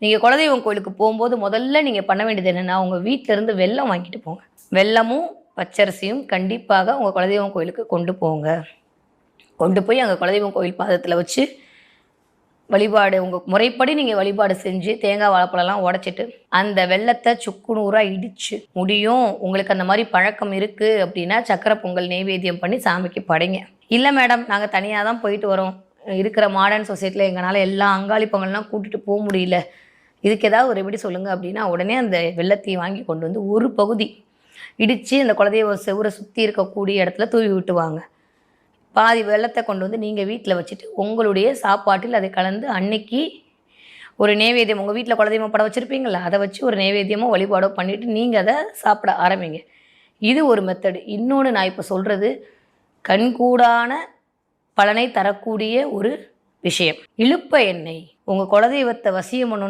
நீங்கள் குலதெய்வம் கோயிலுக்கு போகும்போது முதல்ல நீங்கள் பண்ண வேண்டியது என்னென்னா, உங்கள் வீட்டிலேருந்து வெல்லம் வாங்கிட்டு போங்க. வெல்லமும் பச்சரிசியும் கண்டிப்பாக உங்கள் குலதெய்வம் கோயிலுக்கு கொண்டு போங்க. கொண்டு போய் அங்கே குலதெய்வம் கோயில் பாதத்தில் வச்சு வழிபாடு உங்கள் முறைப்படி நீங்கள் வழிபாடு செஞ்சு தேங்காய் வாழைப்பழம்லாம் உடச்சிட்டு அந்த வெல்லத்தை சுக்கு நூறாக இடித்து முடியும். உங்களுக்கு அந்த மாதிரி பழக்கம் இருக்குது அப்படின்னா சக்கரை பொங்கல் நெய்வேத்தியம் பண்ணி சாமிக்கு படைங்க. இல்லை மேடம், நாங்கள் தனியாக தான் போயிட்டு வரோம், இருக்கிற மாடர்ன் சொசைட்டியில் எங்களால் எல்லா அங்காளி பொங்கல்லாம் கூட்டிகிட்டு போக முடியல, இதுக்கு ஏதாவது ஒரு எப்படி சொல்லுங்கள் அப்படின்னா, உடனே அந்த வெல்லத்தையும் வாங்கி கொண்டு வந்து ஒரு பகுதி இடித்து அந்த குலதெய்வ செவுரை சுற்றி இருக்கக்கூடிய இடத்துல தூவி விட்டுவாங்க. பாதி வெல்லத்தை கொண்டு வந்து நீங்கள் வீட்டில் வச்சுட்டு உங்களுடைய சாப்பாட்டில் அதை கலந்து அன்னைக்கு ஒரு நைவேத்தியம், உங்கள் வீட்டில் குலதெய்வம் படம் வச்சுருப்பீங்களா, அதை வச்சு ஒரு நைவேத்தியமோ வழிபாடோ பண்ணிவிட்டு நீங்கள் அதை சாப்பிட ஆரம்பிங்க. இது ஒரு மெத்தடு. இன்னொன்று நான் இப்போ சொல்கிறது கண்கூடான பலனை தரக்கூடிய ஒரு விஷயம். இலுப்ப எண்ணெய். உங்கள் குலதெய்வத்தை வசியம் பண்ணணும்னா